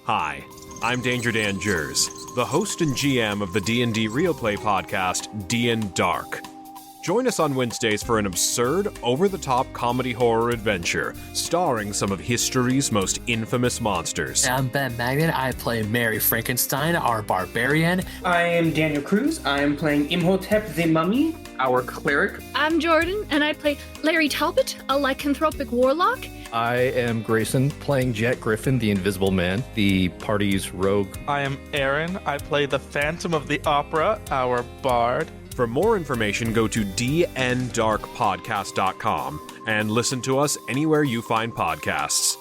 Hi, I'm Danger Dan Jers, the host and GM of the D&D Real Play podcast, D&D Dark. Join us on Wednesdays for an absurd, over-the-top comedy horror adventure, starring some of history's most infamous monsters. I'm Ben Magnet. I play Mary Frankenstein, our barbarian. I am Daniel Cruz. I am playing Imhotep the Mummy, our cleric. I'm Jordan, and I play Larry Talbot, a lycanthropic warlock. I am Grayson, playing Jet Griffin, the Invisible Man, the party's rogue. I am Aaron. I play the Phantom of the Opera, our bard. For more information, go to dndarkpodcast.com and listen to us anywhere you find podcasts.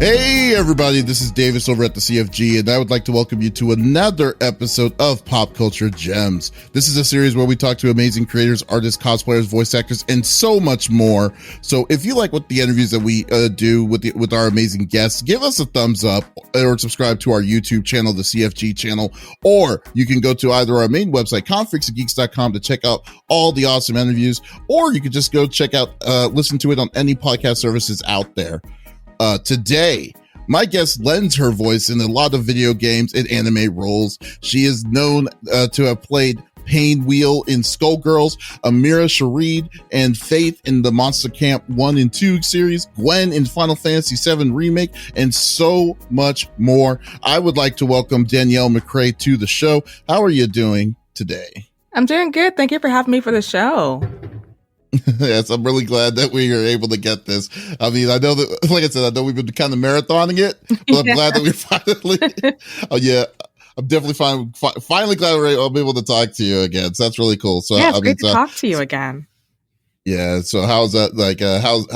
Hey everybody, this is Davis over at the CFG, and I would like to welcome you to another episode of Pop Culture Gems. This is a series where we talk to amazing creators, artists, cosplayers, voice actors, and so much more. So if you like what the interviews that we do with our amazing guests, give us a thumbs up or subscribe to our YouTube channel, the CFG channel, or you can go to either our main website, confreaksandgeeks.com, to check out all the awesome interviews, or you can just go check out, listen to it on any podcast services out there. Today, my guest lends her voice in a lot of video games and anime roles. She is known to have played Pain Wheel in Skullgirls, Amira Shareed and Faith in the Monster Camp 1 and 2 series, Gwen in Final Fantasy VII Remake, and so much more. I would like to welcome Danielle McRae to the show. How are you doing today? I'm doing good. Thank you for having me for the show. Yes, I'm really glad that we are able to get this. I mean, I know that, like I said, I know we've been kind of marathoning it, but I'm glad that we're finally, I'm definitely finally glad I'm able to talk to you again. So that's really cool. So yeah, it's great to talk to you again. Yeah. So how's that? Like, how's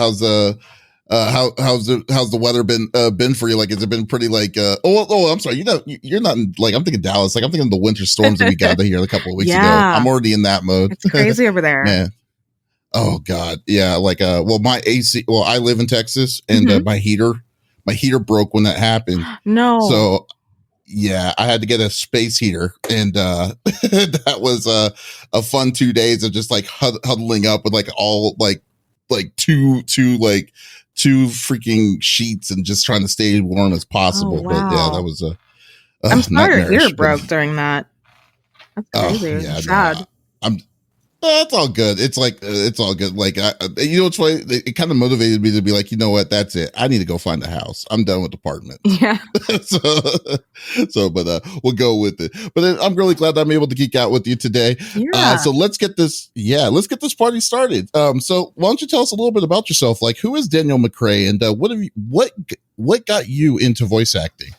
the weather been for you? Like, has it been pretty like, I'm sorry. You're not in, like, I'm thinking Dallas. Like, I'm thinking the winter storms that we got here a couple of weeks ago. I'm already in that mode. It's crazy over there. Man. Oh God. Yeah. Like, my AC, I live in Texas, and my heater broke when that happened. No. So yeah, I had to get a space heater, and that was a fun 2 days of just like huddling up with like all like two freaking sheets and just trying to stay warm as possible. Oh, wow. But yeah, that was I'm sorry your heater broke during that. That's crazy. Yeah, sad. It's all good. It's like, it's all good. Like, it's funny. It kind of motivated me to be like, you know what? That's it. I need to go find a house. I'm done with apartments. Yeah. but we'll go with it. But then I'm really glad that I'm able to geek out with you today. Yeah. So let's get this party started. So why don't you tell us a little bit about yourself? Like, who is Danielle McRae, and what got you into voice acting?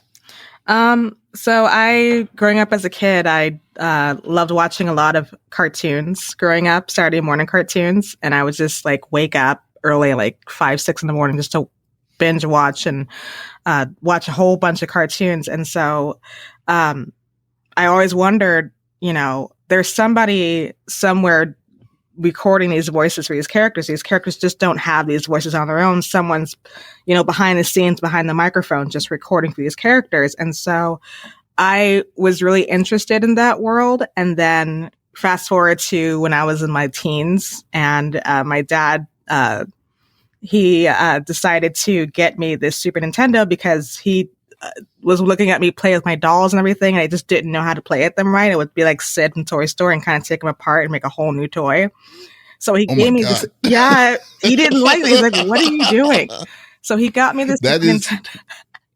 So growing up as a kid, I loved watching a lot of cartoons growing up, Saturday morning cartoons. And I would just like wake up early, like 5, 6 in the morning, just to binge watch and watch a whole bunch of cartoons. And so I always wondered, there's somebody somewhere recording these voices for these characters. These characters just don't have these voices on their own. Someone's, behind the scenes, behind the microphone, just recording for these characters. And so I was really interested in that world. And then fast forward to when I was in my teens, and my dad, he decided to get me this Super Nintendo because he was looking at me play with my dolls and everything, and I just didn't know how to play at them right. It would be like Sid from Toy Story and kind of take them apart and make a whole new toy. So he gave me this. Yeah, he didn't like it. He's like, "What are you doing?" So he got me this Nintendo.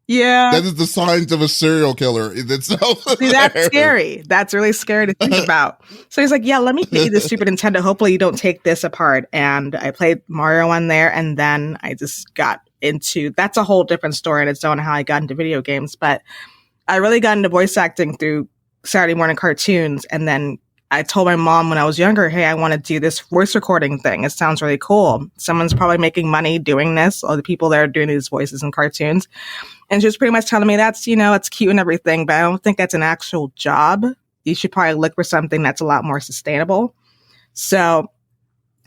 Yeah, that is the signs of a serial killer in itself. See, that's scary. That's really scary to think about. So he's like, "Yeah, let me get you this Super Nintendo. Hopefully, you don't take this apart." And I played Mario on there, and then I just got into. That's a whole different story in its own, how I got into video games. But I really got into voice acting through Saturday morning cartoons, and then I told my mom when I was younger, hey, I want to do this voice recording thing. It sounds really cool. Someone's probably making money doing this, or the people that are doing these voices in cartoons. And she was pretty much telling me that's, it's cute and everything, but I don't think that's an actual job. You should probably look for something that's a lot more sustainable. So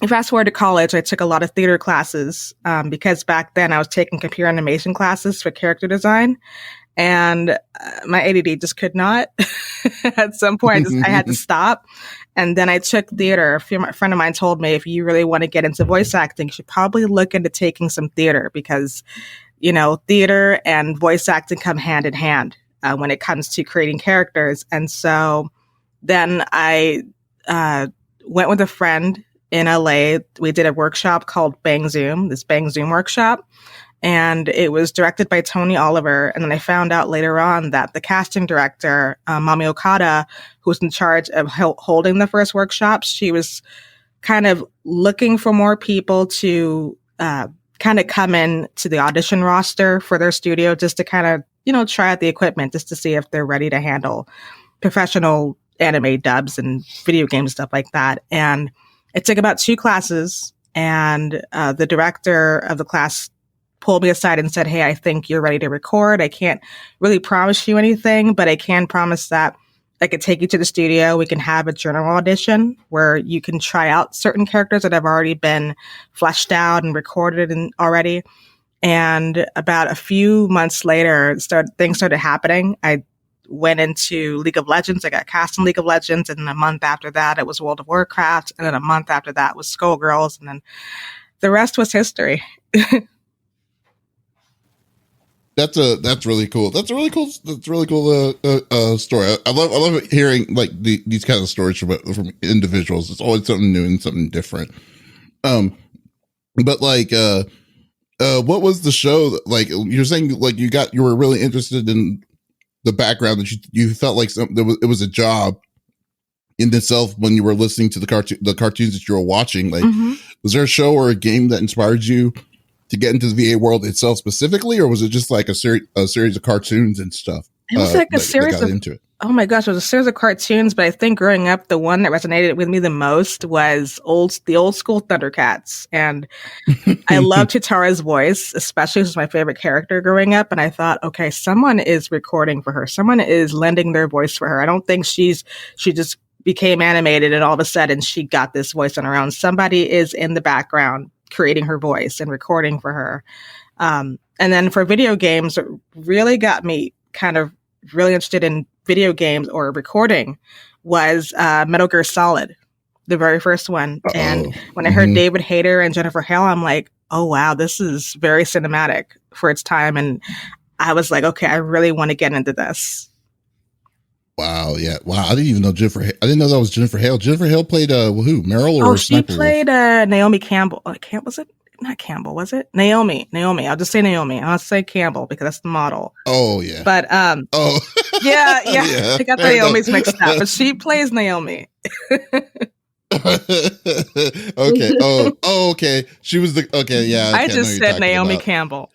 fast forward to college, I took a lot of theater classes because back then I was taking computer animation classes for character design. And my ADD just could not. At some point, I had to stop. And then I took theater. A friend of mine told me, if you really want to get into voice acting, you should probably look into taking some theater because, theater and voice acting come hand in hand when it comes to creating characters. And so then I went with a friend in LA. We did a workshop called Bang Zoom workshop. And it was directed by Tony Oliver. And then I found out later on that the casting director, Mami Okada, who was in charge of holding the first workshop, she was kind of looking for more people to kind of come in to the audition roster for their studio just to kind of, try out the equipment just to see if they're ready to handle professional anime dubs and video game stuff like that. And it took about 2 classes. And the director of the class pulled me aside and said, hey, I think you're ready to record. I can't really promise you anything, but I can promise that I could take you to the studio. We can have a general audition where you can try out certain characters that have already been fleshed out and recorded already. And about a few months later, things started happening. I went into League of Legends. I got cast in League of Legends. And then a month after that, it was World of Warcraft. And then a month after that was Skullgirls. And then the rest was history. That's really cool. That's a really cool story. I love hearing like these kind of stories from individuals. It's always something new and something different. But like, what was the show that, like, you're saying, like, you were really interested in the background that you felt like it was a job in itself when you were listening to the cartoons that you were watching. Like, was there a show or a game that inspired you to get into the VA world itself specifically, or was it just like a series of cartoons and stuff? It was like a series of, into it? Oh my gosh, it was a series of cartoons, but I think growing up, the one that resonated with me the most was the old school Thundercats. And I loved Chitara's voice, especially. She was my favorite character growing up. And I thought, okay, someone is recording for her. Someone is lending their voice for her. I don't think she just became animated and all of a sudden she got this voice on her own. Somebody is in the background creating her voice and recording for her. And then for video games, it really got me kind of really interested in video games or recording was Metal Gear Solid, the very first one. Uh-oh. And when I heard David Hayter and Jennifer Hale, I'm like, oh, wow, this is very cinematic for its time. And I was like, okay, I really want to get into this. Wow, yeah. Wow, I didn't even know Jennifer. I didn't know that was Jennifer Hale. Jennifer Hale played who? Meryl or Sniper? She played Naomi Campbell. Was it? Not Campbell, was it? Naomi. I'll just say Naomi. I'll say Campbell because that's the model. Oh, yeah. But, yeah. I got the Naomi's mixed up, but she plays Naomi. Okay. Okay. She was yeah. I just said Naomi Campbell.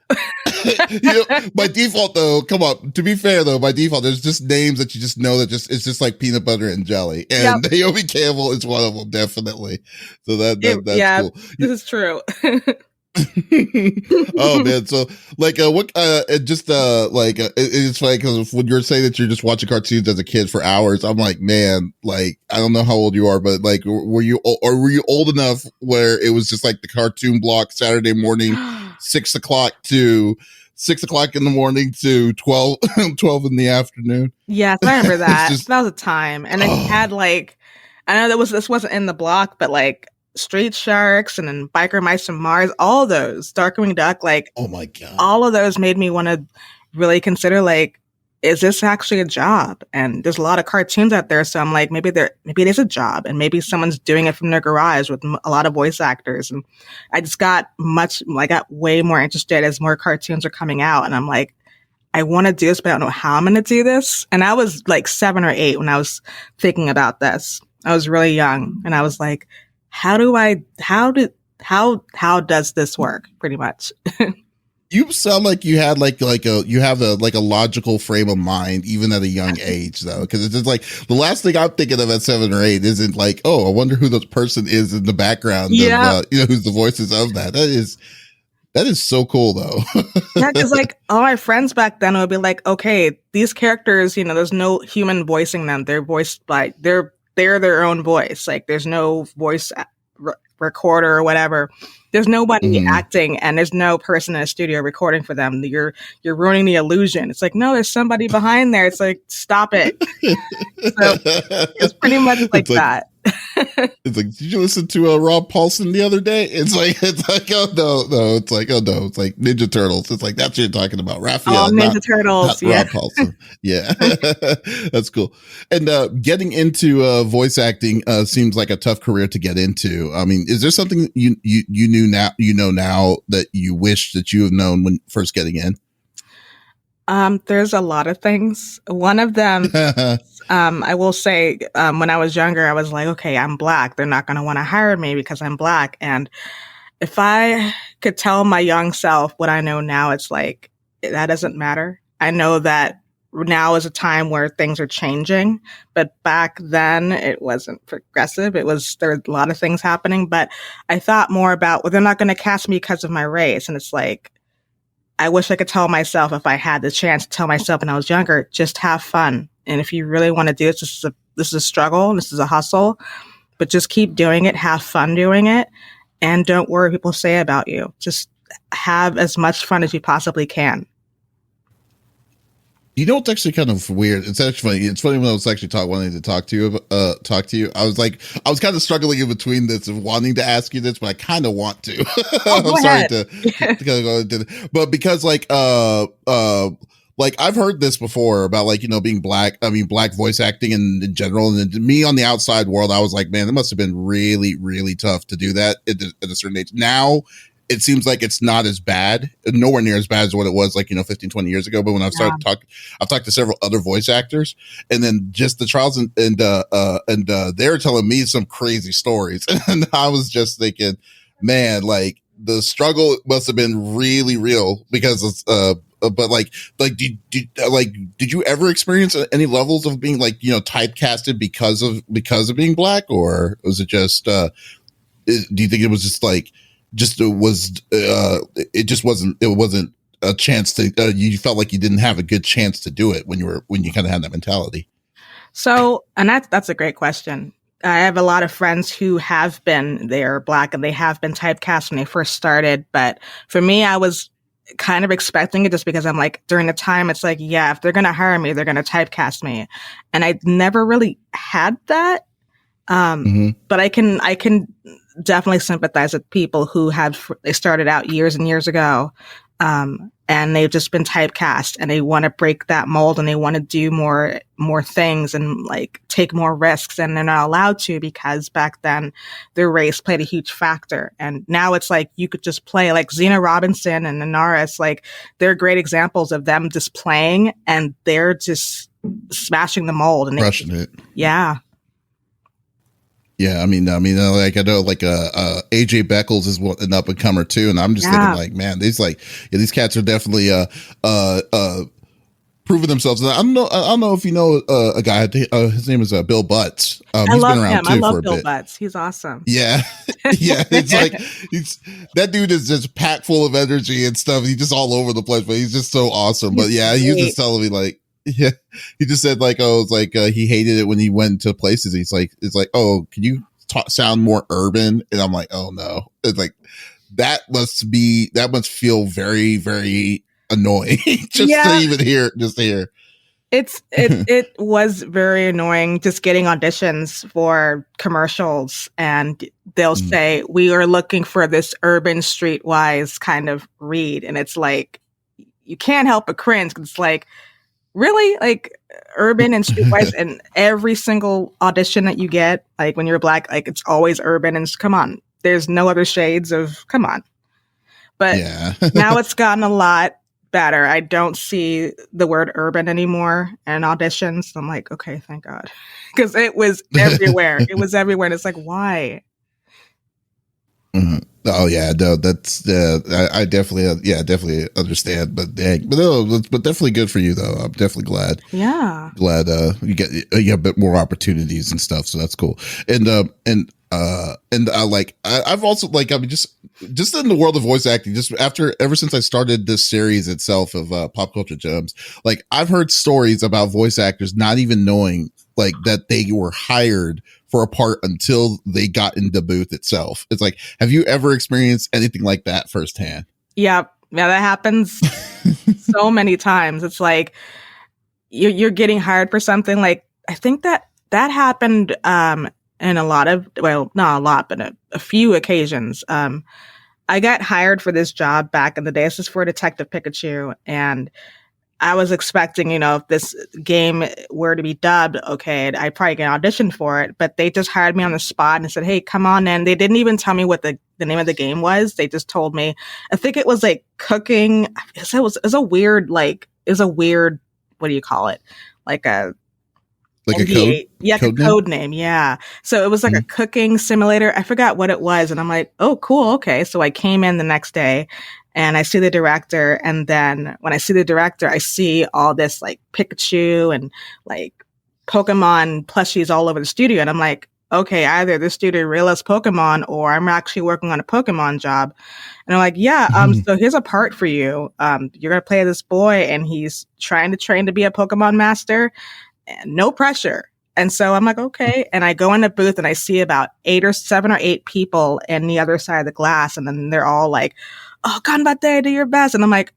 By default, though, come on. To be fair, though, by default, there's just names that you just know that it's just like peanut butter and jelly, and Naomi Campbell is one of them, definitely. So that's cool. This is true. Oh man, so like it's funny because when you're saying that you're just watching cartoons as a kid for hours, I'm like, man, like I don't know how old you are, but like were you old enough where it was just like the cartoon block Saturday morning 6 o'clock to 6 o'clock in the morning to 12 in the afternoon? Yes, I remember that. That was a time. And it had like, I know this wasn't in the block, but like Street Sharks and then Biker Mice from Mars, all those, Darkwing Duck, like, oh my God, all of those made me want to really consider, like, is this actually a job? And there's a lot of cartoons out there, so I'm like, maybe it is a job, and maybe someone's doing it from their garage with a lot of voice actors. And I just got way more interested as more cartoons are coming out, and I'm like, I want to do this, but I don't know how I'm going to do this. And I was like 7 or 8 when I was thinking about this. I was really young, and I was like, how does this work? Pretty much. You sound like you had like a logical frame of mind even at a young age though, because it's just like the last thing I'm thinking of at 7 or 8 isn't like, oh, I wonder who the person is in the background. Yeah. Of, who's the voices of that. That is so cool though. Yeah, because like all my friends back then would be like, okay, these characters, there's no human voicing them. They're voiced by they're their own voice. Like there's no voice recorder or whatever. There's nobody acting, and there's no person in a studio recording for them. You're ruining the illusion. It's like, no, there's somebody behind there. It's like, stop it. So it's pretty much like that. It's like, did you listen to Rob Paulson the other day? It's like, oh no. It's like, oh no. It's like Ninja Turtles. It's like, that's what you're talking about. Raphael. Ninja Turtles. Not Rob Paulson. Yeah. That's cool. And getting into voice acting seems like a tough career to get into. I mean, is there something you knew now, now that you wish that you have known when first getting in? There's a lot of things. One of them, I will say, when I was younger, I was like, okay, I'm Black. They're not going to want to hire me because I'm Black. And if I could tell my young self what I know now, it's like, that doesn't matter. I know that now is a time where things are changing, but back then it wasn't progressive. There were a lot of things happening, but I thought more about, well, they're not going to cast me because of my race. And it's like, I wish I could tell myself, if I had the chance to tell myself when I was younger, just have fun. And if you really want to do it, this is a struggle, this is a hustle, but just keep doing it, have fun doing it, and don't worry what people say about you. Just have as much fun as you possibly can. You know, it's actually kind of weird. It's actually funny. It's funny when I was actually wanting to talk to you. I was kind of struggling in between this of wanting to ask you this, but I kind of want to. I'm sorry to kind of go into it. But because like I've heard this before about being Black. I mean, Black voice acting in general. And me on the outside world, I was like, man, it must have been really, really tough to do that at a certain age. Now, it seems like it's not as bad, nowhere near as bad as what it was 15, 20 years ago. But when I've talked to several other voice actors, and then just the trials and they're telling me some crazy stories. And I was just thinking, man, like the struggle must have been really real because did you ever experience any levels of being typecasted because of being Black, or was it just, do you think it was just it wasn't a chance to, you felt like you didn't have a good chance to do it when you kind of had that mentality? So, and that's a great question. I have a lot of friends who they're Black and they have been typecast when they first started. But for me, I was kind of expecting it just because I'm like, during the time, it's like, yeah, if they're going to hire me, they're going to typecast me. And I never really had that. But I can definitely sympathize with people who they started out years and years ago, and they've just been typecast and they want to break that mold and they want to do more things and take more risks, and they're not allowed to because back then their race played a huge factor. And now it's like you could just play like Zena Robinson and Inara. It's like they're great examples of them just playing and they're just smashing the mold and crushing it. Yeah. Yeah, I mean, I know, AJ Beckles is an up and comer too, and I'm just thinking, like, man, these cats are definitely proving themselves. And I don't know if you know a guy. His name is Bill Butts. He's been around him. too I love for a Bill bit. Butts. He's awesome. Yeah, yeah. It's like that dude is just packed full of energy and stuff. He's just all over the place, but he's just so awesome. But yeah, he was just telling me yeah, he just said he hated it when he went to places. It's like, oh, can you sound more urban? And I'm like, oh no. It's like, that must feel very, very annoying to even hear. It was very annoying just getting auditions for commercials, and they'll say, we are looking for this urban streetwise kind of read. And it's like, you can't help but cringe because it's like, really? Like urban and streetwise, and every single audition that you get, like when you're Black, it's always urban, and come on, there's no other shades of, come on. But now it's gotten a lot better. I don't see the word urban anymore in auditions. I'm like, okay, thank God. Because it was everywhere. It was everywhere. And it's like, why? Mm-hmm. Oh yeah, no, that's I definitely understand, but dang, but no, but definitely good for you though. I'm definitely Yeah. glad you get a bit more opportunities and stuff, so that's cool. I've also like, I mean, just in the world of voice acting, just ever since I started this series itself of Pop Culture Gems, like I've heard stories about voice actors not even knowing like that they were hired for a part until they got in the booth itself. It's like, have you ever experienced anything like that firsthand? Yeah, that happens so many times. It's like you're getting hired for something. Like I think that happened in a lot of, well, not a lot, but a few occasions. I got hired for this job back in the day. This is for Detective Pikachu, and I was expecting, if this game were to be dubbed, okay, I'd probably get an audition for it. But they just hired me on the spot and said, "Hey, come on in." They didn't even tell me what the name of the game was. They just told me. I think it was like cooking. It was a weird, what do you call it? Like a code? Yeah, code a code name. Yeah. So it was like a cooking simulator. I forgot what it was. And I'm like, oh, cool. Okay. So I came in the next day and I see the director. And then when I see the director, I see all this like Pikachu and like Pokemon plushies all over the studio. And I'm like, okay, either this studio realized Pokemon or I'm actually working on a Pokemon job. And I'm like, yeah, so here's a part for you. You're going to play this boy and he's trying to train to be a Pokemon master. And no pressure. And so I'm like, okay. And I go in the booth and I see about 7 or 8 people in the other side of the glass. And then they're all like, oh, ganbate, do your best. And I'm like,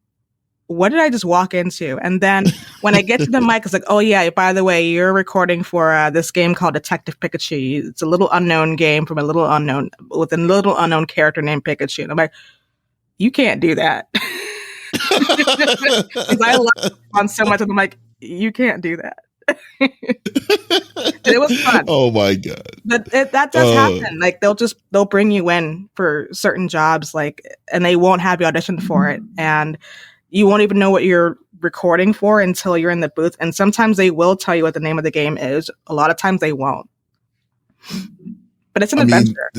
what did I just walk into? And then when I get to the mic, it's like, oh yeah, by the way, you're recording for this game called Detective Pikachu. It's a little unknown game with a little unknown character named Pikachu. And I'm like, you can't do that. Because I love Pokemon so much. And I'm like, you can't do that. And it was fun. Oh my god! But that does happen. Like they'll bring you in for certain jobs, like, and they won't have you audition for it, and you won't even know what you're recording for until you're in the booth. And sometimes they will tell you what the name of the game is. A lot of times they won't. But it's an adventure.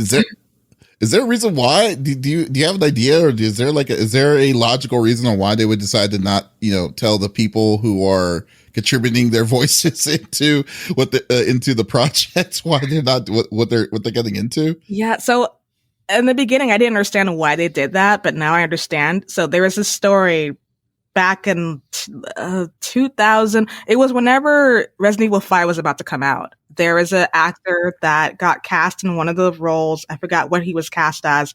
Is there a reason why? Do you have an idea, or is there a logical reason on why they would decide to not tell the people who are contributing their voices into the projects why they're not what they're getting into? Yeah. So in the beginning, I didn't understand why they did that, but now I understand. So there was a story back in 2000. It was whenever Resident Evil 5 was about to come out. There was an actor that got cast in one of the roles. I forgot what he was cast as.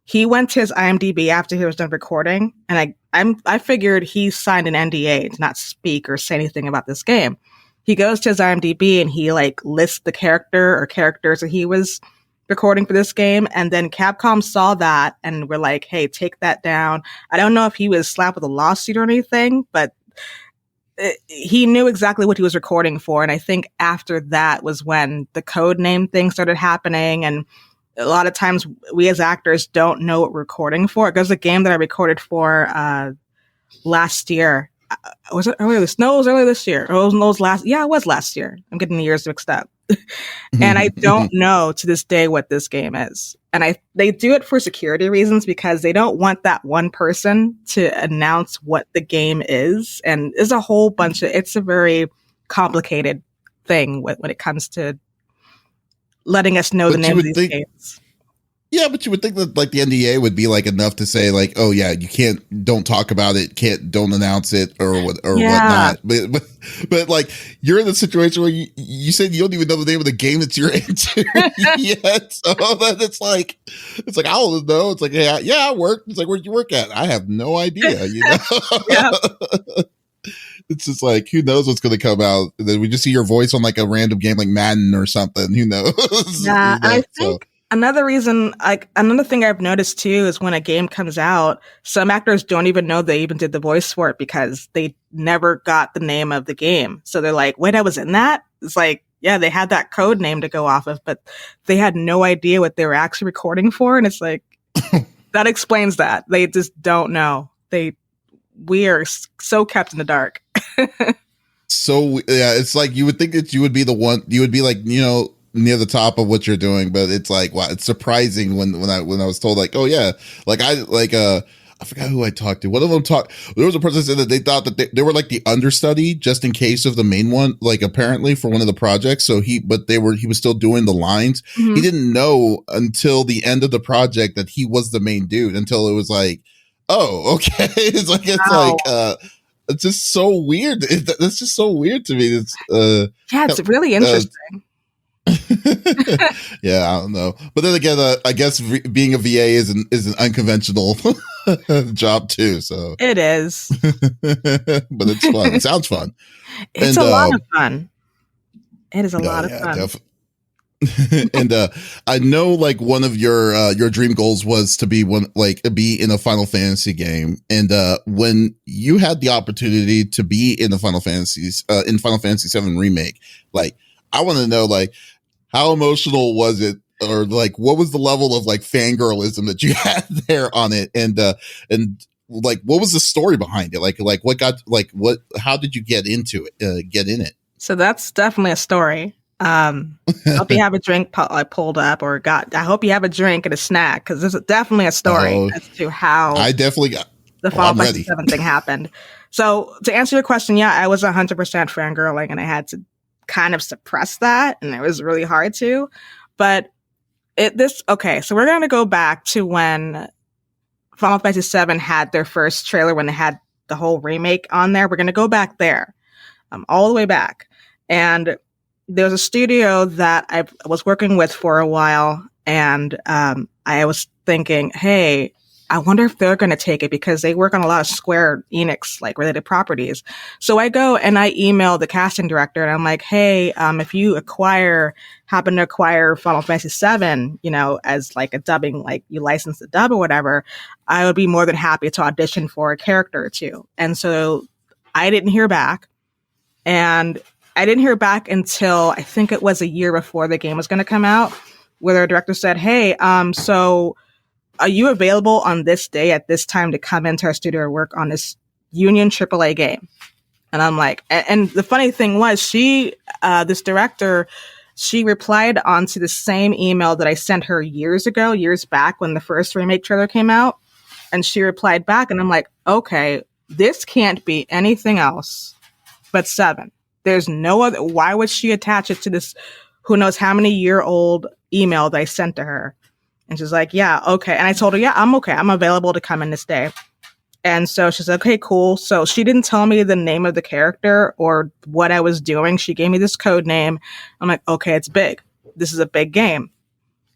He went to his IMDb after he was done recording, and I figured he signed an NDA to not speak or say anything about this game. He goes to his IMDb and he like lists the character or characters that he was recording for this game, and then Capcom saw that and were like, "Hey, take that down." I don't know if he was slapped with a lawsuit or anything, but he knew exactly what he was recording for. And I think after that was when the code name thing started happening, and a lot of times we as actors don't know what we're recording for. It goes a game that I recorded for last year. Was it earlier this? No, it was earlier this year. Or it was last. Yeah, it was last year. I'm getting the years mixed up. And I don't know to this day what this game is. And they do it for security reasons because they don't want that one person to announce what the game is. And there's a whole bunch of, it's a very complicated thing when it comes to letting us know the names of these games. Yeah, but you would think that like the NDA would be like enough to say like, oh yeah, you don't talk about it, don't announce it or whatnot. But like you're in the situation where you said you don't even know the name of the game that you're into yet. So then it's like I don't know. It's like yeah, I work. It's like where'd you work at? I have no idea. Yeah. It's just like who knows what's going to come out. And then we just see your voice on like a random game like Madden or something. Who knows? Yeah, I think. Another reason, like another thing I've noticed too, is when a game comes out, some actors don't even know they even did the voice for it because they never got the name of the game. So they're like, wait, I was in that? It's like, yeah, they had that code name to go off of, but they had no idea what they were actually recording for. And it's like, that explains that. They just don't know. We are so kept in the dark. So yeah, it's like you would think that you would be the one, you would be like, near the top of what you're doing, but it's like, wow, it's surprising when I was told like, oh yeah, like I forgot who I talked to. One of them there was a person that said that they thought that they were like the understudy just in case of the main one, like apparently for one of the projects. So he was still doing the lines. Mhm. He didn't know until the end of the project that he was the main dude until it was like, oh, okay. Wow. It's just so weird. That's just so weird to me. Yeah, it's really interesting. Yeah, I don't know. But then again, I guess being a VA is an unconventional job too. So It is. but it's fun. It sounds fun. It's a lot of fun. It is a lot of fun. And I know like one of your dream goals was to be be in a Final Fantasy game. And when you had the opportunity to be in the Final Fantasy 7 remake, like I want to know like how emotional was it, or like what was the level of like fangirlism that you had there on it, and like what was the story behind it, like what got like what how did you get into it, get in it? So that's definitely a story. I hope you have a drink pulled up, or I hope you have a drink and a snack, because there's definitely a story as to how I definitely got the Final Fantasy 7 thing happened. So to answer your question, yeah, I was 100% fangirling, and I had to kind of suppress that, and it was really hard to. But so we're going to go back to when Final Fantasy 7 had their first trailer, when they had the whole remake on there. We're going to go back there, all the way back. And there was a studio that I was working with for a while, and I was thinking, hey, I wonder if they're going to take it, because they work on a lot of Square Enix like related properties. So I go and I email the casting director, and I'm like, hey, if you happen to acquire Final Fantasy 7, as like a dubbing, like you license the dub or whatever, I would be more than happy to audition for a character or two. And so I didn't hear back. And I didn't hear back until I think it was a year before the game was going to come out, where their director said, hey, so are you available on this day at this time to come into our studio or work on this Union AAA game? And I'm like, and the funny thing was, this director, she replied onto the same email that I sent her years back when the first remake trailer came out. And she replied back, and I'm like, okay, this can't be anything else but 7. There's no other. Why would she attach it to this who knows how many year-old email that I sent to her? And she's like, yeah, okay. And I told her, yeah, I'm okay. I'm available to come in this day. And so she's like, okay, cool. So she didn't tell me the name of the character or what I was doing. She gave me this code name. I'm like, okay, it's big. This is a big game.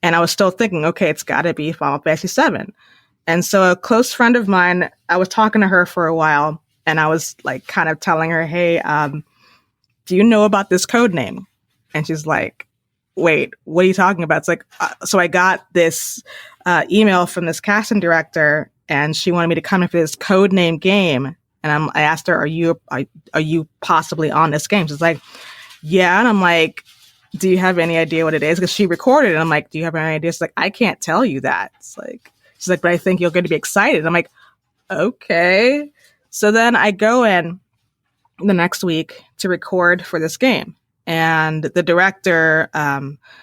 And I was still thinking, okay, it's got to be Final Fantasy 7. And so a close friend of mine, I was talking to her for a while, and I was like kind of telling her, hey, do you know about this code name? And she's like, wait, what are you talking about? It's like, so I got this email from this casting director, and she wanted me to come in for this code name game. And I asked her, are you possibly on this game? She's like, yeah. And I'm like, do you have any idea what it is? Because she recorded it. And I'm like, do you have any idea? She's like, I can't tell you that. It's like, she's like, but I think you're going to be excited. I'm like, okay. So then I go in the next week to record for this game. And the director,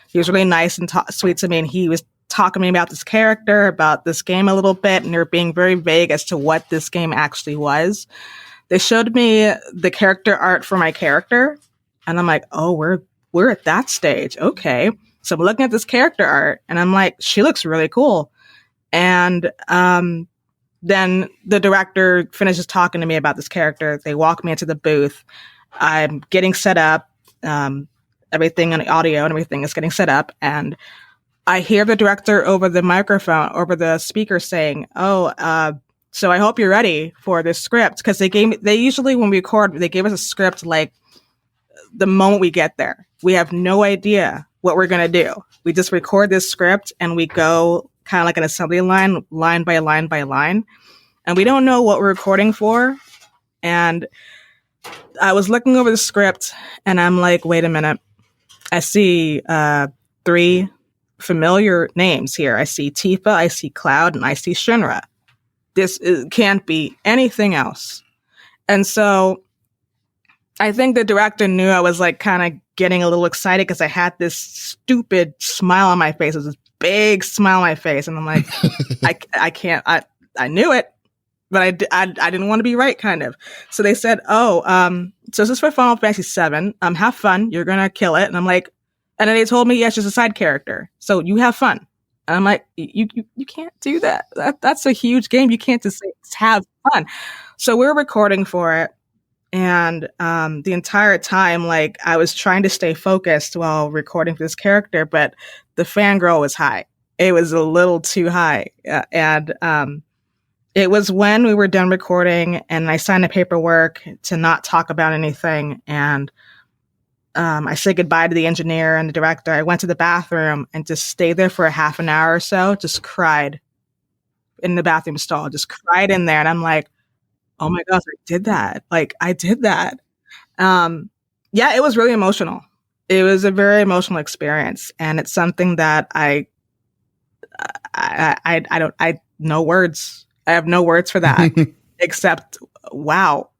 he was really nice and sweet to me. And he was talking to me about this character, about this game a little bit. And they're being very vague as to what this game actually was. They showed me the character art for my character. And I'm like, oh, we're at that stage. Okay. So I'm looking at this character art, and I'm like, she looks really cool. And then the director finishes talking to me about this character. They walk me into the booth. I'm getting set up. Everything on the audio and everything is getting set up. And I hear the director over the microphone, over the speaker saying, oh, so I hope you're ready for this script. Because they usually, when we record, they give us a script like the moment we get there. We have no idea what we're going to do. We just record this script, and we go kind of like an assembly line by line by line. And we don't know what we're recording for. And I was looking over the script, and I'm like, wait a minute. I see 3 familiar names here. I see Tifa, I see Cloud, and I see Shinra. This can't be anything else. And so I think the director knew I was like kind of getting a little excited because I had this stupid smile on my face. It was this big smile on my face. And I'm like, I can't, I knew it, but I didn't want to be right, kind of. So they said, so this is for Final Fantasy VII. Have fun. You're going to kill it. And I'm like, and then they told me, yes, just a side character. So you have fun. And I'm like, you can't do that. That's a huge game. You can't just say, have fun. So we're recording for it. And the entire time, like, I was trying to stay focused while recording for this character, but the fangirl was high. It was a little too high. And it was when we were done recording and I signed the paperwork to not talk about anything. And I said goodbye to the engineer and the director. I went to the bathroom and just stayed there for a half an hour or so, just cried in the bathroom stall, just cried in there. And I'm like, oh my gosh, I did that. Like, I did that. Yeah, it was really emotional. It was a very emotional experience. And it's something that I no words. I have no words for that except, wow.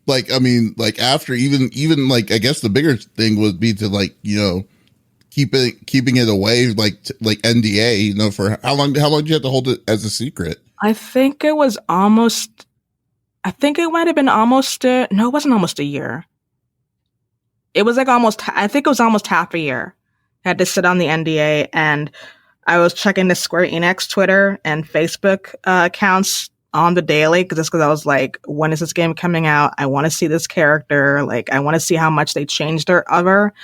Like, I mean, like after even like, I guess the bigger thing would be to like, you know, keeping it away, like NDA, you know, for how long did you have to hold it as a secret? I think it might have been almost, no, it wasn't almost a year. It was like I think it was almost half a year. I had to sit on the NDA, and I was checking the Square Enix Twitter and Facebook accounts on the daily because I was like, when is this game coming out? I want to see this character. Like, I want to see how much they changed her of her.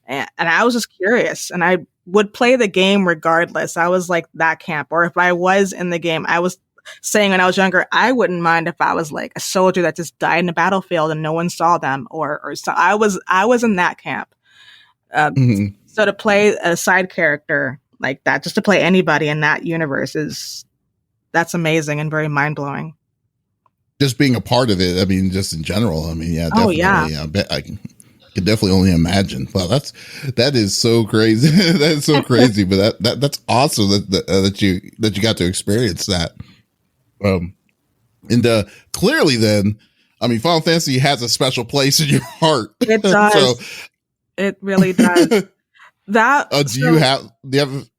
And I was just curious, and I would play the game regardless. I was like that camp. Or if I was in the game, I was saying when I was younger, I wouldn't mind if I was like a soldier that just died in the battlefield and no one saw them, or so. I was in that camp. So to play a side character like that, just to play anybody in that universe that's amazing and very mind blowing. Just being a part of it. I mean, just in general. I mean, yeah, definitely. Yeah. I bet I can definitely only imagine. Wow, that is so crazy. That is so crazy, but that's awesome that you got to experience that. And clearly, then, I mean, Final Fantasy has a special place in your heart. It does. So, it really does. That. Do you have?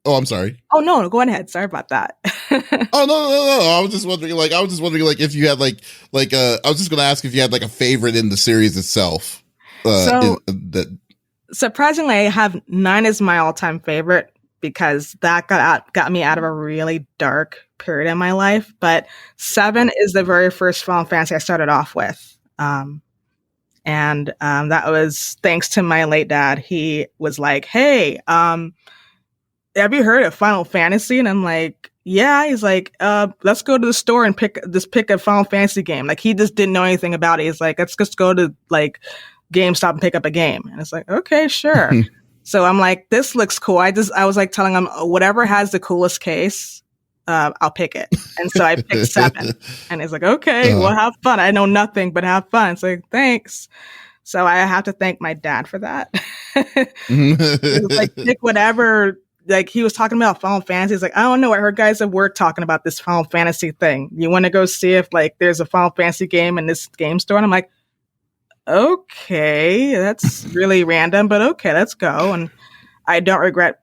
Oh, I'm sorry. Oh no, go ahead. Sorry about that. Oh no. I was just wondering, like, if you had I was just gonna ask if you had like a favorite in the series itself. Surprisingly, I have 9 as my all-time favorite because that got me out of a really dark period in my life. But 7 is the very first Final Fantasy I started off with. And that was thanks to my late dad. He was like, hey, have you heard of Final Fantasy? And I'm like, yeah. He's like, let's go to the store and pick a Final Fantasy game. Like, he just didn't know anything about it. He's like, let's just go to like GameStop and pick up a game. And it's like, okay, sure. So I'm like, this looks cool. I was like telling him, whatever has the coolest case, I'll pick it. And so I picked 7. And he's like, okay, well, have fun. I know nothing, but have fun. It's like, thanks. So I have to thank my dad for that. It was like, pick whatever. Like, he was talking about Final Fantasy. He's like, I don't know. I heard guys at work talking about this Final Fantasy thing. You want to go see if like there's a Final Fantasy game in this game store? And I'm like, okay, that's really random, but okay, let's go. And I don't regret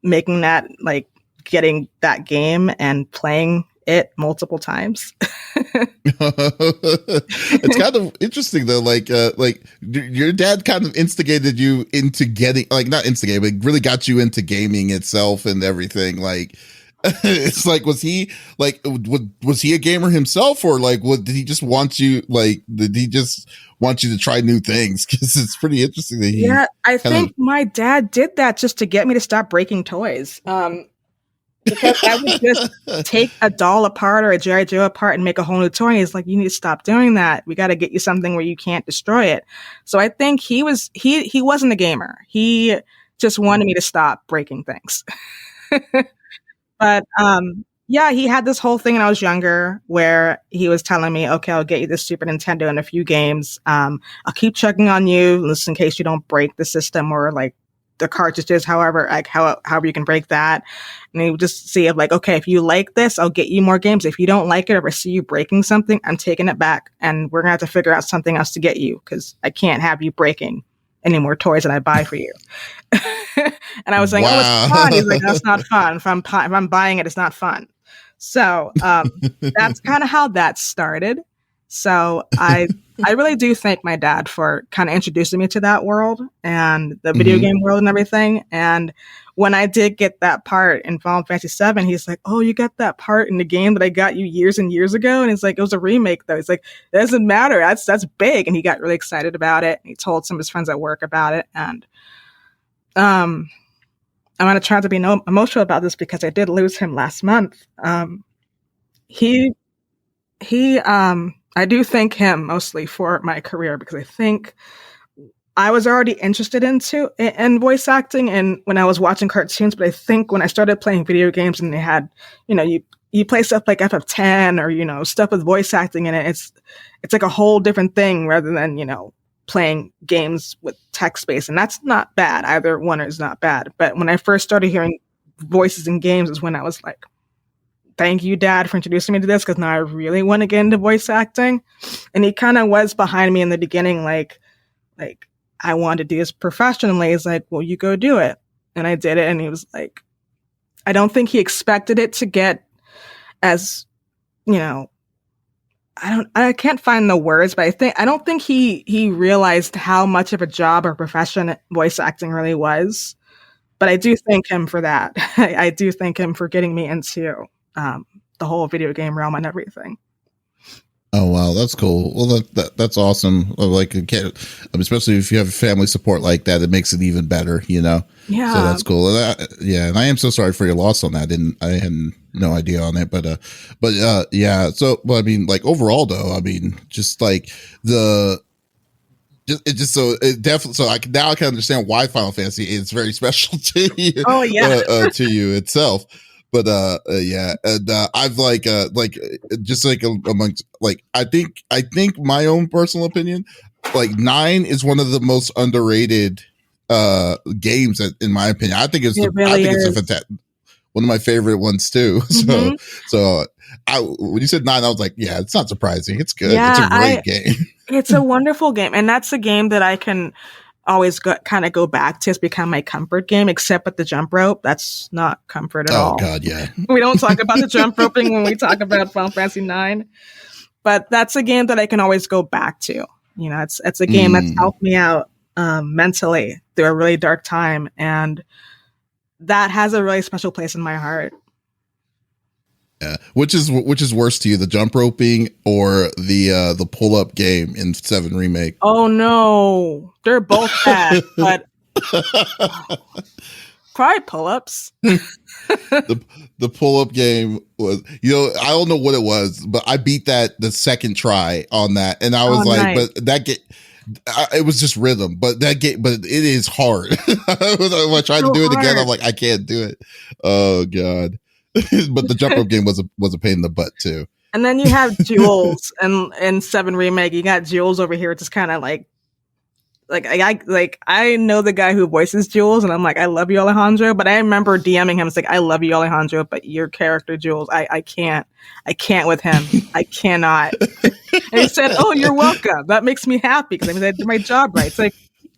making that, like, getting that game and playing it multiple times. It's kind of interesting though, like your dad kind of instigated you into getting, like, not instigated, but really got you into gaming itself and everything. Like, it's like, was he a gamer himself, or like, did he just want you to try new things? Because it's pretty interesting that he. Yeah, I think my dad did that just to get me to stop breaking toys. Because I would just take a doll apart or a G.I. Joe apart and make a whole new toy. And he's like, you need to stop doing that. We got to get you something where you can't destroy it. So I think he wasn't a gamer. He just wanted me to stop breaking things. But yeah, he had this whole thing when I was younger where he was telling me, okay, I'll get you this Super Nintendo and a few games. I'll keep checking on you just in case you don't break the system or like the cartridges, however you can break that. And you just see if like, okay, if you like this, I'll get you more games. If you don't like it, or if I see you breaking something, I'm taking it back, and we're gonna have to figure out something else to get you, because I can't have you breaking any more toys that I buy for you. And I was like, oh, it's fun. He's like, that's not fun. If I'm buying it, it's not fun. So that's kind of how that started. So I really do thank my dad for kind of introducing me to that world and the video game world and everything. And when I did get that part in Final Fantasy VII, he's like, oh, you got that part in the game that I got you years and years ago? And he's like, it was a remake, though. He's like, it doesn't matter. That's big. And he got really excited about it. And he told some of his friends at work about it. And I'm going to try to be emotional about this because I did lose him last month. I do thank him mostly for my career, because I think I was already interested in voice acting and when I was watching cartoons, but I think when I started playing video games and they had, you play stuff like FF10 or, stuff with voice acting in it, it's like a whole different thing rather than, playing games with text space. And that's not bad. Either one is not bad. But when I first started hearing voices in games is when I was like, thank you, Dad, for introducing me to this, because now I really want to get into voice acting. And he kind of was behind me in the beginning, like I wanted to do this professionally. He's like, well, you go do it. And I did it. And he was like, I don't think he expected it to get as, I can't find the words, but I don't think he realized how much of a job or profession voice acting really was. But I do thank him for that. I do thank him for getting me into the whole video game realm and everything. Oh wow, that's cool. Well, that's awesome. Like, especially if you have family support like that, it makes it even better. Yeah. So that's cool. And I am so sorry for your loss on that. I had no idea on it, but yeah. So, well, I mean, like overall though, I mean, just like it definitely. So I can understand why Final Fantasy is very special to you. Oh yeah, to you itself. But yeah, and I've just like amongst like I think my own personal opinion, like 9 is one of the most underrated games in my opinion. I think it's one of my favorite ones too. So when you said 9, I was like, yeah, it's not surprising. It's good. Yeah, it's a great game. It's a wonderful game, and that's a game that I can always kind of go back to. It's become my comfort game, except with the jump rope. That's not comfort at all. Oh God, yeah. We don't talk about the jump roping when we talk about Final Fantasy 9, but that's a game that I can always go back to. It's a game that's helped me out mentally through a really dark time, and that has a really special place in my heart. Yeah. Which is worse to you, the jump roping or the pull up game in 7 Remake? Oh no, they're both bad, but probably pull ups. The pull up game was, I don't know what it was, but I beat that the second try on that, and I was nice. But that game. It was just rhythm, but it is hard. When I tried to do it again, I'm like, I can't do it. Oh God. But the jump rope game was a pain in the butt too. And then you have Jules, and in 7 Remake, you got Jules over here, just kind of like I know the guy who voices Jules, and I'm like, I love you, Alejandro. But I remember DMing him, it's like, I love you, Alejandro, but your character Jules, I can't with him. I cannot. And he said, oh, you're welcome. That makes me happy because I did my job right. It's like,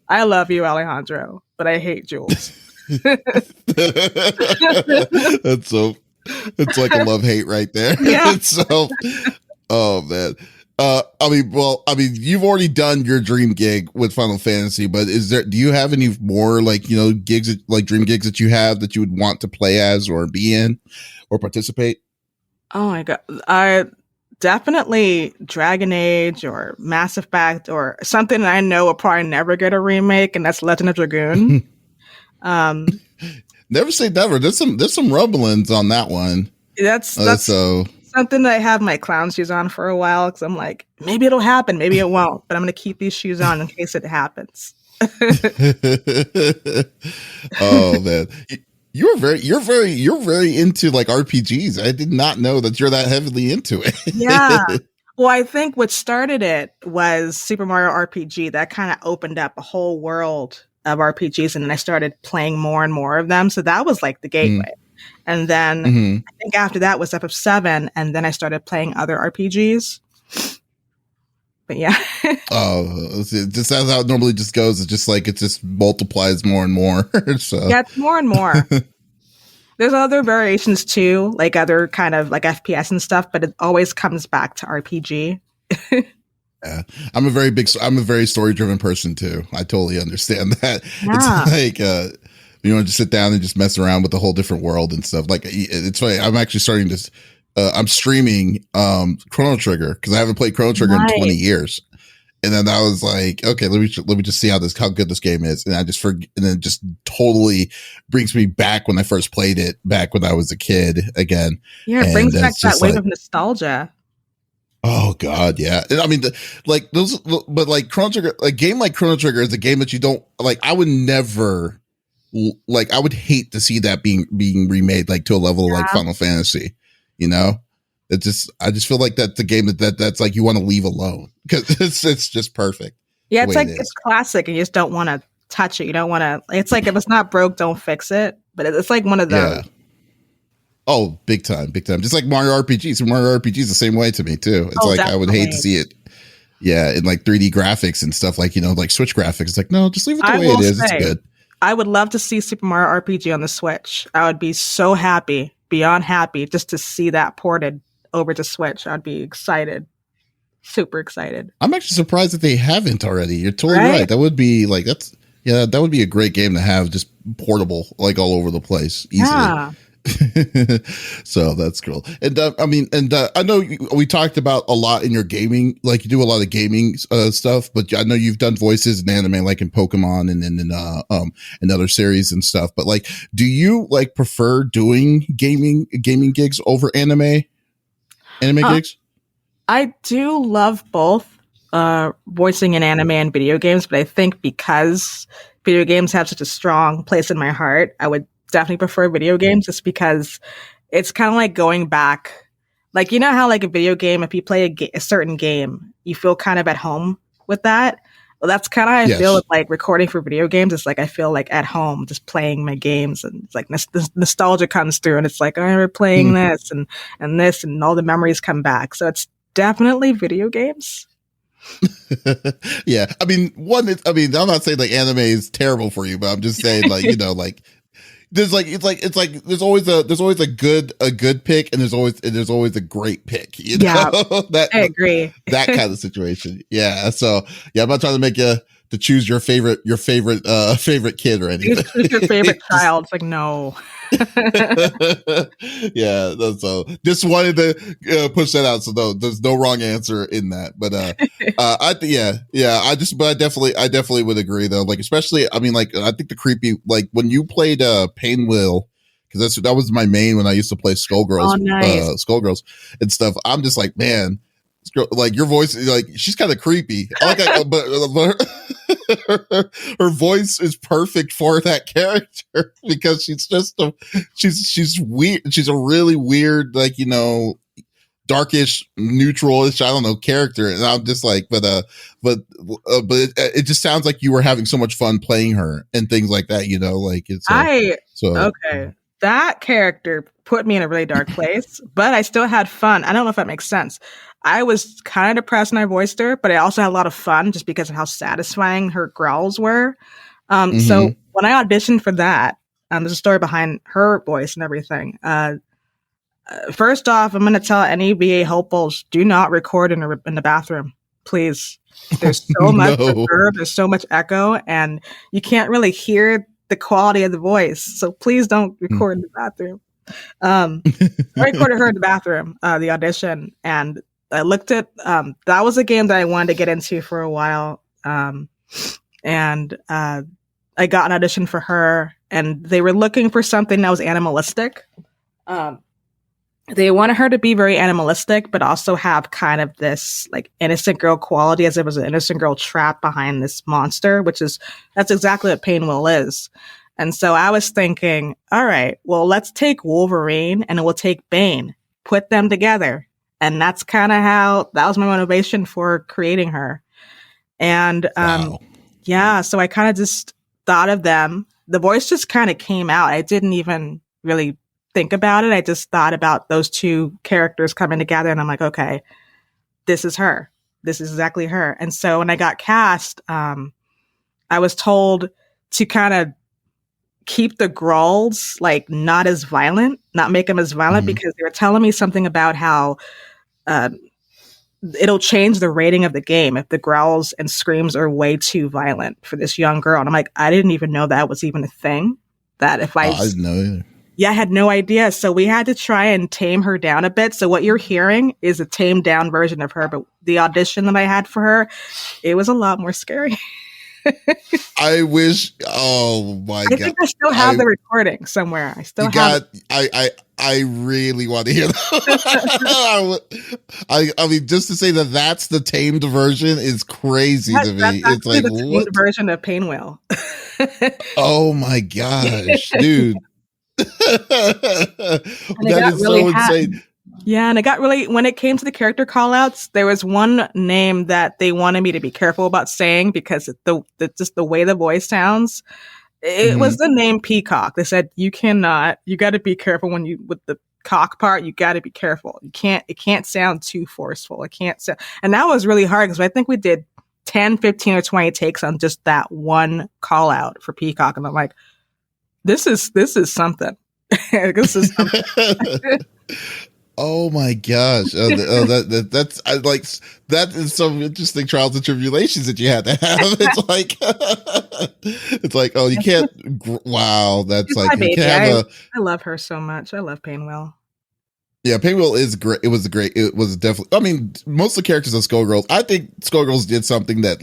I love you, Alejandro, but I hate Jules. It's like a love-hate right there. Yeah. So, oh man. You've already done your dream gig with Final Fantasy, but do you have any more gigs, like dream gigs that you have that you would want to play as or be in or participate? Oh my God. I definitely Dragon Age or Mass Effect or something that I know will probably never get a remake, and that's Legend of Dragoon. Never say never. There's some rumblings on that one. That's so something that I have my clown shoes on for a while, because I'm like, maybe it'll happen, maybe it won't, but I'm going to keep these shoes on in case it happens. Oh man, you're very into like RPGs. I did not know that you're that heavily into it. Yeah. Well, I think what started it was Super Mario RPG. That kind of opened up a whole world of RPGs, and then I started playing more and more of them. So that was like the gateway. And then I think after that was FF7, and then I started playing other RPGs. But yeah. Just that's how it normally just goes. It's just like it just multiplies more and more. So Yeah, it's more and more. There's other variations too, like other kind of like FPS and stuff, but it always comes back to RPG. Yeah, I'm a very story driven person too. I totally understand that. Yeah. It's like you know, just sit down and just mess around with a whole different world and stuff. Like it's funny. I'm actually starting to. I'm streaming Chrono Trigger because I haven't played Chrono Trigger in 20 years. And then I was like, okay, let me just see how good this game is. And I just and then it just totally brings me back when I first played it back when I was a kid again. Yeah, it brings back that wave of nostalgia. Oh God, yeah. And I mean, but like Chrono Trigger, a game like Chrono Trigger is a game that you don't like. I would never like. I would hate to see that being remade like to a level of like Final Fantasy. You know, I just feel like that's a game that's like you want to leave alone because it's just perfect. Yeah, it's like it's classic, and you just don't want to touch it. You don't want to. It's like if it's not broke, don't fix it. But it's like one of those. Yeah. Oh, big time. Just like Mario RPG. So Mario RPG is the same way to me too. It's like definitely. I would hate to see it. Yeah, in like 3D graphics and stuff, like, you know, like Switch graphics. It's like, no, just leave it the way it is. It's good. I would love to see Super Mario RPG on the Switch. I would be so happy, beyond happy, just to see that ported over to Switch. I'd be excited. Super excited. I'm actually surprised that they haven't already. You're totally right. That would be like, that would be a great game to have just portable, like all over the place easily. Yeah. So that's cool. And I know we talked about a lot in your gaming, like you do a lot of gaming stuff, but I know you've done voices in anime, like in Pokemon and in other series and stuff. But like, do you like prefer doing gaming gigs over anime gigs? I do love both voicing in anime and video games, but I think because video games have such a strong place in my heart, I would definitely prefer video games just because it's kind of like going back. Like, you know how like a video game, if you play a certain game, you feel kind of at home with that. Well, that's kind of how I feel with like recording for video games. It's like I feel like at home just playing my games, and it's like this nostalgia comes through, and it's like, I remember playing this and this, and all the memories come back. So it's definitely video games. Yeah, I mean, I'm not saying like anime is terrible for you, but I'm just saying like, you know, like there's always a good pick, and there's always a great pick. You know? Yeah, I agree. That kind of situation. Yeah. So yeah, I'm not trying to make you to choose your favorite kid or anything. Choose your favorite child. It's like, no. Yeah. So just wanted to push that out. So no, there's no wrong answer in that. But I definitely would agree though. Like, especially, I mean, like, I think the creepy, like when you played Painwheel, because that was my main when I used to play Skullgirls and stuff. I'm just like, man, like your voice, like she's kind of creepy. But her voice is perfect for that character because she's just she's weird. She's a really weird, like, you know, darkish, neutralish, I don't know, character. And I'm just like, but it just sounds like you were having so much fun playing her and things like that. You know, like it's okay. That character put me in a really dark place, but I still had fun. I don't know if that makes sense. I was kind of depressed when I voiced her, but I also had a lot of fun just because of how satisfying her growls were. So when I auditioned for that, there's a story behind her voice and everything. First off, I'm going to tell any VA hopefuls, do not record in the bathroom, please. There's so much reverb, there's so much echo, and you can't really hear the quality of the voice. So please don't record in the bathroom. I recorded her in the bathroom, the audition, and I looked at, that was a game that I wanted to get into for a while. And I got an audition for her, and they were looking for something that was animalistic. They wanted her to be very animalistic, but also have kind of this like innocent girl quality, as if it was an innocent girl trapped behind this monster, that's exactly what Painwheel is. And so I was thinking, all right, well, let's take Wolverine and we'll take Bane, put them together. And that's kind of that was my motivation for creating her. And, so I kind of just thought of them. The voice just kind of came out. I didn't even really think about it. I just thought about those two characters coming together, and I'm like, okay, this is her. This is exactly her. And so when I got cast, I was told to kind of keep the growls like not as violent, not make them as violent, because they were telling me something about how it'll change the rating of the game if the growls and screams are way too violent for this young girl. And I'm like, I didn't even know that was even a thing. That if I didn't know either. Yeah, I had no idea. So we had to try and tame her down a bit. So what you're hearing is a tamed down version of her, but the audition that I had for her, it was a lot more scary. I wish. Oh my god! I think I still have the recording somewhere. I still have. I really want to hear that. I mean, just to say that that's the tamed version is crazy to me. It's like the tamed version of Painwheel. Oh my gosh, dude! That is really so insane. Yeah, and it got really, when it came to the character callouts, there was one name that they wanted me to be careful about saying because just the way the voice sounds. It was the name Peacock. They said you got to be careful with the cock part. You got to be careful. It can't sound too forceful. It can't sound, and that was really hard because I think we did 10, 15 or 20 takes on just that one call out for Peacock. And I'm like, this is something. This is something. Oh my gosh! That's that is some interesting trials and tribulations that you had to have. It's like oh, you can't. Wow, that's like you can have I love her so much. I love Painwheel. Yeah, Painwheel is great. It was definitely. I mean, most of the characters of Skullgirls, I think Skullgirls did something that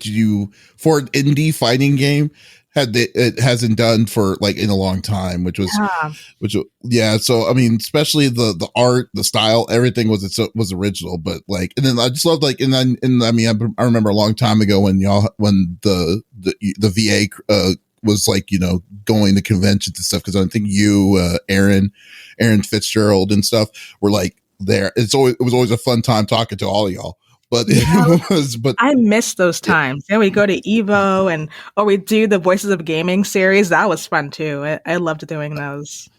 you for an indie fighting game. It hasn't done for like in a long time, which was. So I mean, especially the art, the style, everything was original. But like, and then I just loved like, I mean, I remember a long time ago when the VA was like going to conventions and stuff because I think you, Aaron Fitzgerald and stuff were like there. It was always a fun time talking to all of y'all. But I miss those times. Yeah, we go to Evo or we do the Voices of Gaming series. That was fun too. I loved doing those.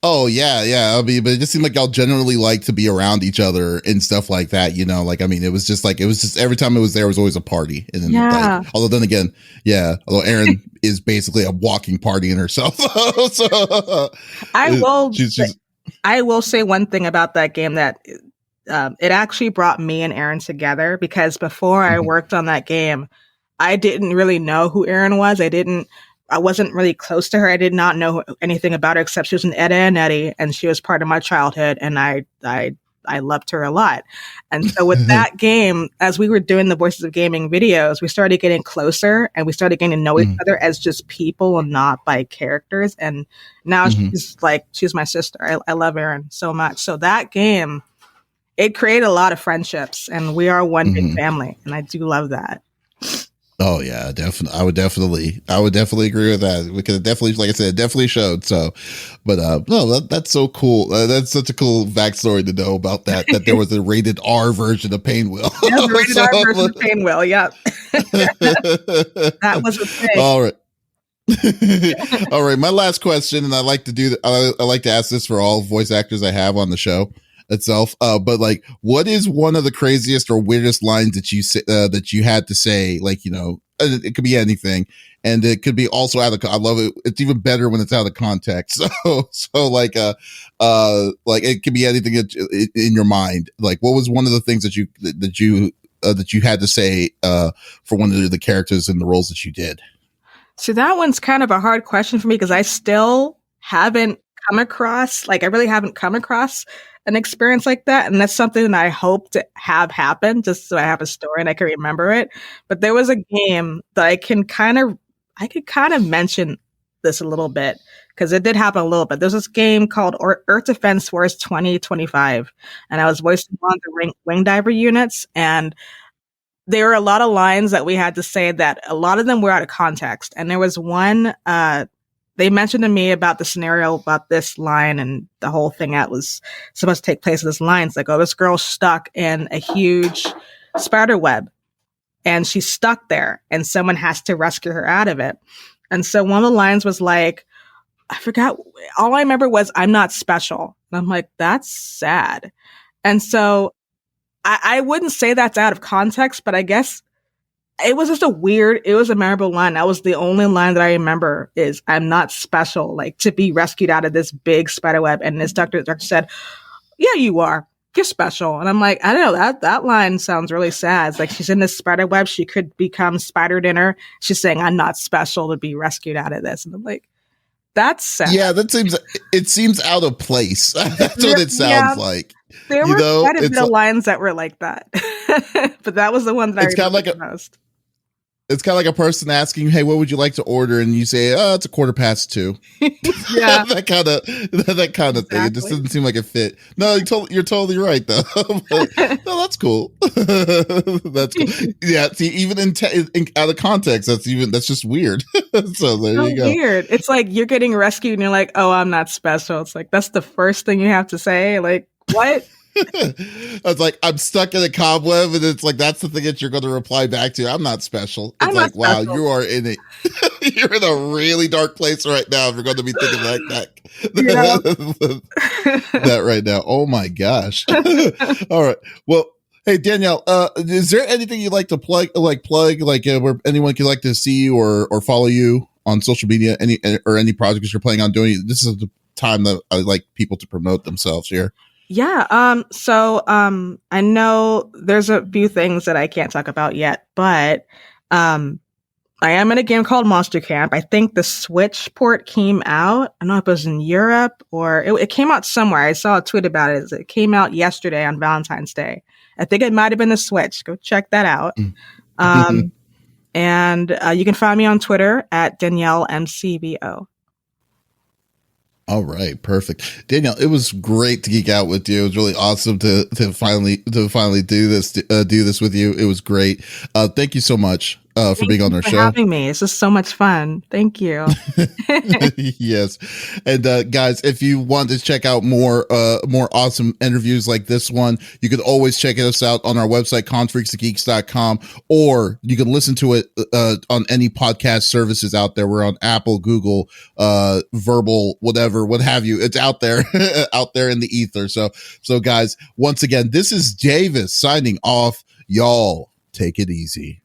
Oh yeah. I mean, but it just seemed like y'all generally like to be around each other and stuff like that. Like I mean, it was just every time it was there was always a party. And then although Erin is basically a walking party in herself. So I will say one thing about that game that. It actually brought me and Erin together because before I worked on that game, I didn't really know who Erin was. I wasn't really close to her. I did not know anything about her except she was an Edda and Eddie, and she was part of my childhood, and I loved her a lot. And so with that game, as we were doing the Voices of Gaming videos, we started getting closer and we started getting to know each other as just people and not by characters. And now she's my sister. I love Erin so much. So that game, it created a lot of friendships, and we are one big family, and I do love that. Oh yeah, definitely. I would definitely agree with that because it definitely, like I said, it definitely showed. So, but no, that's so cool. That's such a cool backstory to know about that. That there was a rated R version of Painwheel. Yeah, the rated R version of Painwheel. Yeah, that was a thing. All right. All right. My last question, and I like to ask this for all voice actors I have on the show itself. But like, what is one of the craziest or weirdest lines that you had to say? Like, it could be anything, and it could be also out of. I love it. It's even better when it's out of context. So like it could be anything in your mind. Like, what was one of the things that you had to say for one of the characters in the roles that you did? So that one's kind of a hard question for me because I still haven't come across. I really haven't come across an experience like that. And that's something that I hope to have happen just so I have a story and I can remember it. But there was a game that I could kind of mention this a little bit because it did happen a little bit. There's this game called Earth Defense Force 2025. And I was voicing one of the wing diver units. And there were a lot of lines that we had to say that a lot of them were out of context. And there was one, they mentioned to me about the scenario about this line and the whole thing that was supposed to take place in this line. It's like, oh, this girl's stuck in a huge spider web and she's stuck there and someone has to rescue her out of it. And so one of the lines was like, I forgot. All I remember was, "I'm not special." And I'm like, that's sad. And so I wouldn't say that's out of context, but I guess it was just it was a memorable line. That was the only line that I remember is, "I'm not special," like to be rescued out of this big spider web. And this doctor said, "Yeah, you are. You're special." And I'm like, I don't know, that line sounds really sad. It's like she's in this spider web. She could become spider dinner. She's saying, "I'm not special to be rescued out of this." And I'm like, that's sad. Yeah, it seems out of place. That's what it sounds like. There were quite a bit of lines that were like that. But that was the one that I remember the most. It's kind of like a person asking, "Hey, what would you like to order?" And you say, "Oh, it's 2:15." Yeah, that kind of thing. It just doesn't seem like it fit. No, you're totally right though. But, no, that's cool. That's cool. Yeah. See, even in out of context, that's just weird. So there you go. Weird. It's like you're getting rescued and you're like, "Oh, I'm not special." It's like that's the first thing you have to say. Like, what? It's like, I'm stuck in a cobweb, and it's like that's the thing that you're going to reply back to. "I'm not special." It's like, wow, you are in a you're in a really dark place right now. If you're going to be thinking like that right now. Oh my gosh! All right. Well, hey Danielle, is there anything you'd like to plug, where anyone could like to see you or follow you on social media? Any projects you're planning on doing? This is the time that I like people to promote themselves here. Yeah. So I know there's a few things that I can't talk about yet, but I am in a game called Monster Camp. I think the Switch port came out. I don't know if it was in Europe or it came out somewhere. I saw a tweet about it. It came out yesterday on Valentine's Day. I think it might have been the Switch. Go check that out. And you can find me on Twitter at Danielle MCBO. All right, perfect. Danielle, it was great to geek out with you. It was really awesome to finally do this with you. It was great. Thank you so much for being on our show. Having me. It's just so much fun. Thank you. Yes. And guys, if you want to check out more awesome interviews like this one, you can always check us out on our website, confreaksandgeeks.com, or you can listen to it on any podcast services out there. We're on Apple, Google, Verbal, whatever, what have you. It's out there, out there in the ether. So guys, once again, this is Davis signing off. Y'all take it easy.